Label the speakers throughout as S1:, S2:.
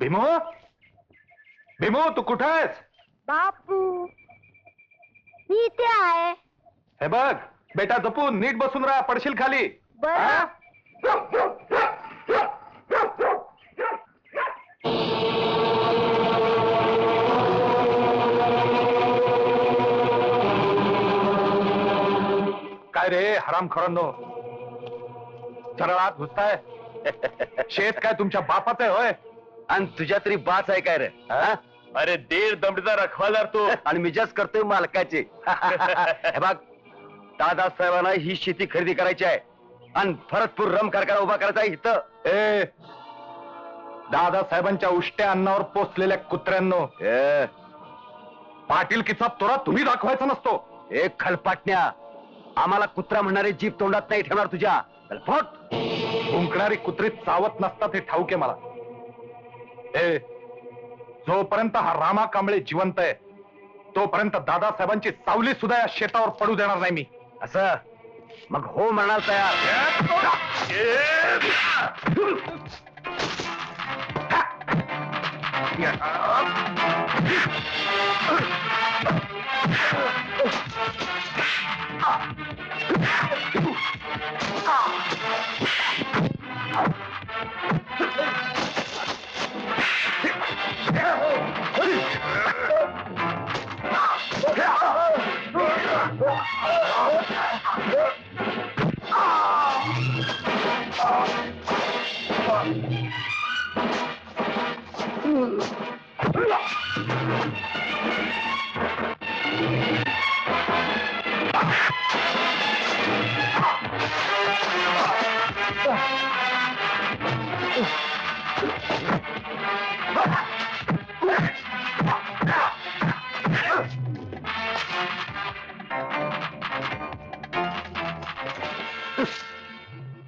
S1: भीमू, भीमू तू कुठं आहेस?
S2: बापू मी इथे आहे.
S1: हे बघ बेटा, जपून नीट बसून राहा, पडशील खाली.
S2: बरं.
S1: हा? काय रे हरामखोरांनो, सरळ आत घुसताय? शेत काय तुमच्या बापाचं आहे होय?
S3: आणि तुझ्या तरी बाच आहे काय रे? हा?
S1: अरे देर दमडीचा रखवालदार तू.
S3: आणि मी जास्त करतोय मालकाचे. हे बघ, दादासाहेबांना ही शेती खरेदी करायची आहे आणि भरतपूर रम कारखाना उभा करायचा आहे इथं.
S1: ए दादासाहेबांच्या उष्ट्या अन्नावर पोचलेल्या कुत्र्यांनो, पाटीलकीचा तोरा तुम्ही दाखवायचा नसतो.
S3: एक खलपाटण्या, आम्हाला कुत्रा म्हणणारे जीभ तोंडात नाही ठेवणार तुझ्या. चल, फुट.
S1: भुंकणारी कुत्री चावत नसतात हे ठाऊक आहे मला. ए जोपर्यंत हा रामा कांबळे जिवंत आहे तोपर्यंत दादासाहेबांची सावली सुद्धा या शेतावर पडू देणार नाही मी.
S3: असं मग हो म्हणाल तयार.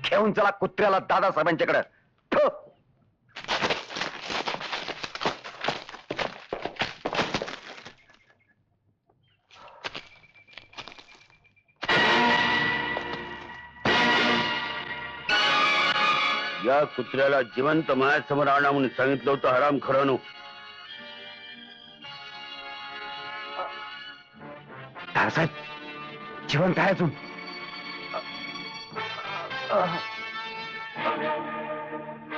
S3: घेऊन चला कुत्र्याला दादासाहेबांच्याकडे. या कुत्र्याला जिवंत माझ्यासमोर आणा म्हणून सांगितलं होतं हरामखोरानो. दादासाहेब जिवंत आहे अजून.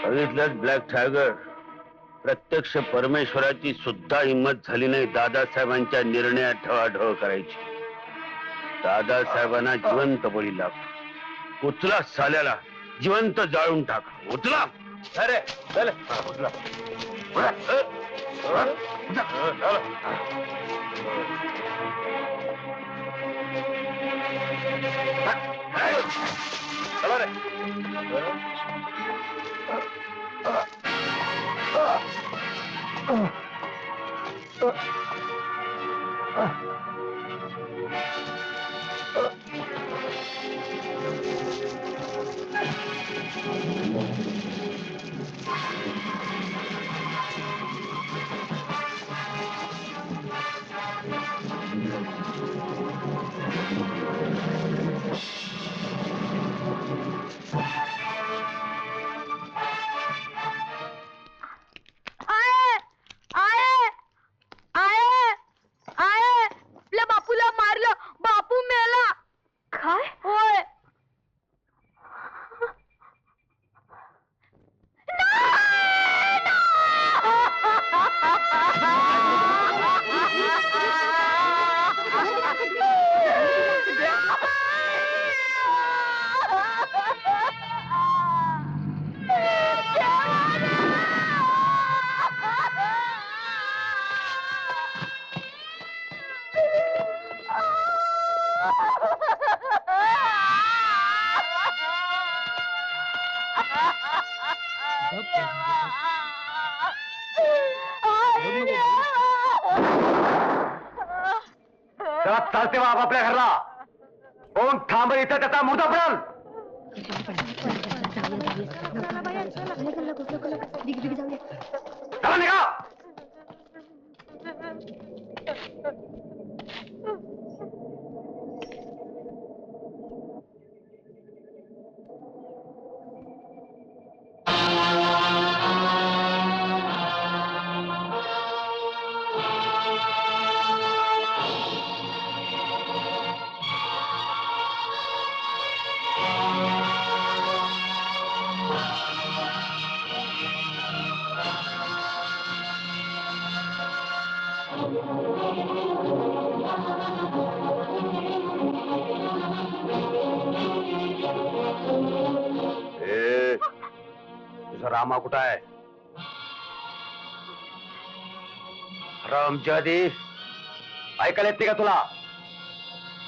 S3: बघितलंच ब्लॅक टायगर, प्रत्यक्ष परमेश्वराची सुद्धा हिंमत झाली नाही दादासाहेबांच्या निर्णयात ढवळाढवळ करायची. दादासाहेबांना जिवंत बळी लागतो. उचला साल्याला, जिवंत जाळून टाका. उचला.
S1: अरे चल. चला रे.
S2: आपल्या बापूला मारलं. बापू मेला. काय? होय.
S3: चला चालते वा आपल्या घरला. कोण थांब इथं त्याचा मुर्दा पडाल. चला निघा. ए, तुझा रामा कुठं आहे? रामजादी, ऐकायला येते का तुला?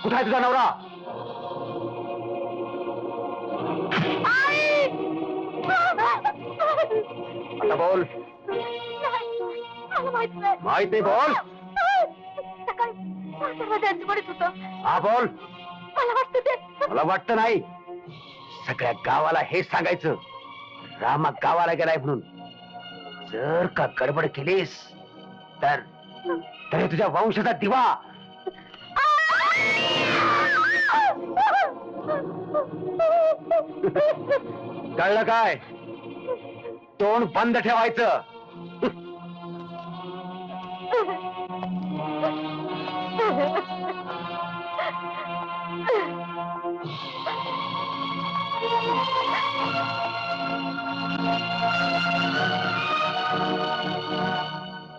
S3: कुठं आहे तुझा नवरा? आता बोल. माहित नाही, बोल. हा बोल. मला वाटतं नाही, सगळ्या गावाला हेच सांगायचं, रामा गावाला गेलाय म्हणून. जर का गडबड केलीस तर हे तुझ्या वंशाचा दिवा. कळलं काय? तोंड बंद ठेवायचं.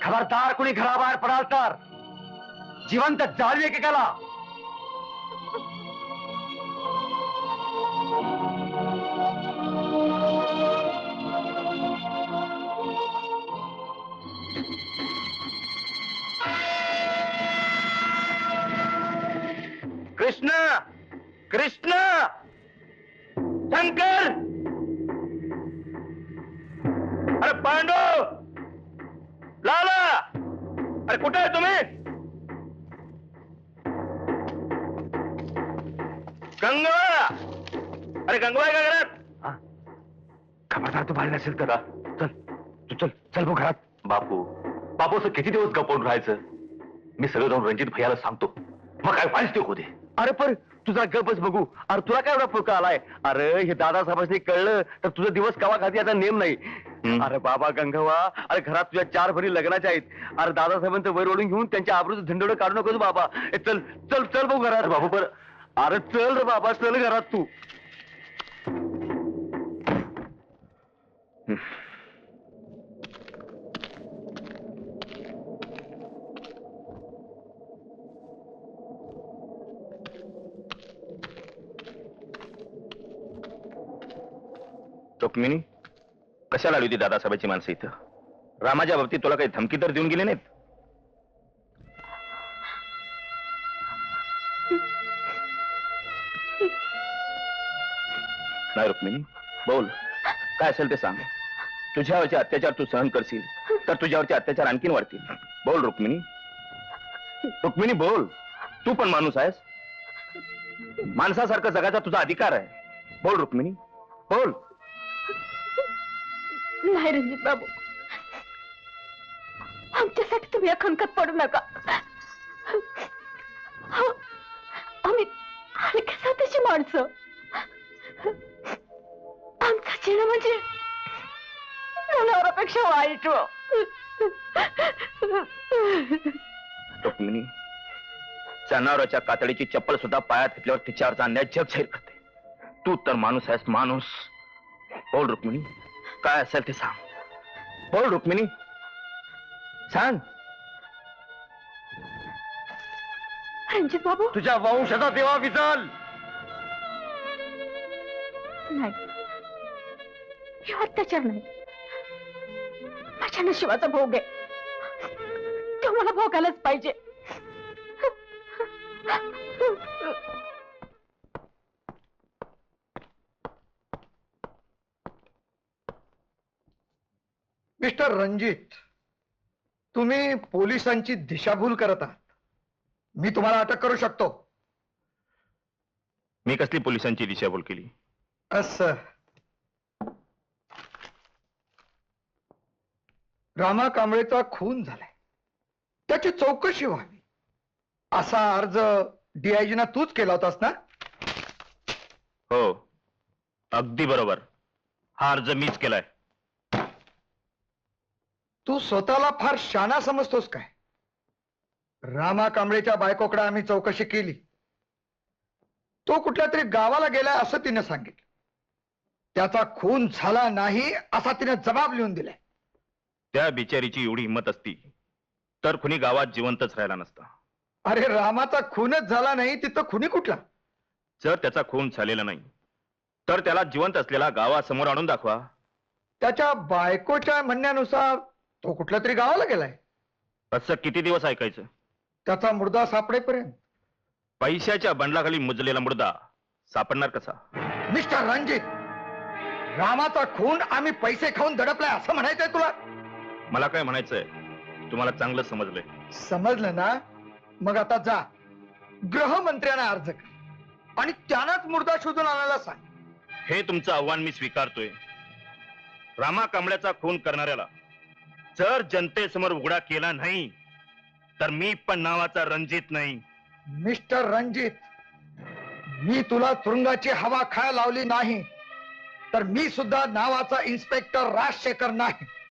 S3: खबरदार, कुणी घराबाहेर पडाल तर जिवंत जाळी एकेकाला. कृष्ण, कृष्ण, शंकर, अरे पांडू, लाला, अरे कुठे आहे तुम्ही? गंगवा, अरे गंगवा आहे का घरात? खबरदार तू बाहेर नसेल तर चल, तू चल चल भाऊ घरात. बापू, बापू असं किती दिवस गप्पून राहायचं? मी सगळं जाऊन रणजित भैयाला सांगतो, मग काय व्हायच ते होऊ दे. अरे पण तुझा गपच बघू. अरे तुला काय एवढा फुलका आलाय? अरे हे दादासाहेबांनी कळलं तर तुझा दिवस कवा खाती आता नेम नाही. अरे बाबा गंगवा, अरे घरात तुझ्या 4 भरी लग्नाच्या आहेत. अरे दादासाहेबांचं वैर ओढून घेऊन त्यांच्या आबरूचं झंडोडं काढू नकोस बाबा. चल चल चल भाऊ घरात. बाबू पर, अरे चल रे बाबा, चल घरात तू.
S4: रुक्मिणी, कशाला आली होती दादासाहेबांची माणसं इथं? रामाच्या बाबतीत तुला काही धमकी तर देऊन गेली नाहीत? नाही रुक्मिणी, बोल, काय असेल ते सांग. तुझ्यावरचे अत्याचार तू सहन करशील तर तुझ्यावरचे अत्याचार आणखीन वाढतील. बोल रुक्मिणी, रुक्मिणी बोल. तू पण माणूस आहेस, माणसासारखं जगायचा तुझा अधिकार आहे. बोल रुक्मिणी, बोल.
S2: नाही रणजित बाबू, आमच्यासाठी तुम्ही अखंकत पडू नका. आम्ही हलक्या साथीची माणसं. आमचा चिन्ह म्हणजे मुलावरापेक्षा वाईट.
S4: रुक्मिणी, जनावराच्या कातडीची चप्पल सुद्धा पायात घेतल्यावर तिच्यावरचा अन्याय जग जाहीर करते. तू तर माणूस आहेस, माणूस. बोल रुक्मिणी, काय असेल ते सांग. बोल रुक्मिणी, सांग.
S2: रणजित बाबू,
S3: तुझ्या वंशाचा देवा विजल.
S2: नाही, हे अत्याचार नाही, माझ्या नशिबाचा भोग आहे. तो मला भोगायलाच पाहिजे.
S5: मिस्टर रणजित, तुम्ही पोलिसांची दिशाभूल करत आहात. मी तुम्हाला अटक करू शकतो.
S4: मी कसली पोलिसांची दिशाभूल केली?
S5: असं रामा कांबळेचा खून झालाय, त्याची चौकशी व्हावी असा अर्ज डीआयजीना तूच केला होतास ना?
S4: हो, अगदी बरोबर. हा अर्ज मीच केलाय.
S5: तू स्वतःला फार शाणा समजतोस काय? रामा कांबळेच्या बायकोकडे आम्ही चौकशी केली. तो कुठल्या तरी गावाला गेलाय असं तिने सांगितलं. त्याचा खून झाला नाही असा तिने जबाब लिहून दिलाय.
S4: त्या बिचारीची एवढी हिंमत असती तर खुनी गावात जिवंतच राहिला नसता.
S5: अरे रामाचा खूनच झाला नाही तिथं खुनी कुठला?
S4: जर त्याचा खून झालेला नाही तर त्याला जिवंत असलेला गावासमोर आणून दाखवा.
S5: त्याच्या बायकोच्या म्हणण्यानुसार तो कुठल्या तरी गावाला गेलाय.
S4: असं किती दिवस ऐकायचं?
S5: त्याचा मुर्दा सापडेपर्यंत.
S4: पैशाच्या बंडलाखाली मुजलेला मुर्दा सापडणार कसा?
S5: मिस्टर रणजित, रामाचा खून आम्ही पैसे खाऊन दडपलाय असं म्हणायचंय तुला?
S4: मला काय म्हणायचंय तुम्हाला चांगलं समजलंय.
S5: समजलं ना? मग आता जा, गृहमंत्र्यांना अर्ज कर आणि त्यांनाच मुर्दा शोधून आणायला सांग.
S4: हे तुमचं आव्हान मी स्वीकारतोय. रामा कांबळ्याचा खून करणाऱ्याला जर जनतेसमोर उघडा केला नाही तर मी पण नावाचा रणजित नाही.
S5: मिस्टर रणजित, मी तुला तुरुंगाची हवा खायला लावली नाही तर मी सुद्धा नावाचा इन्स्पेक्टर राजशेखर नाही.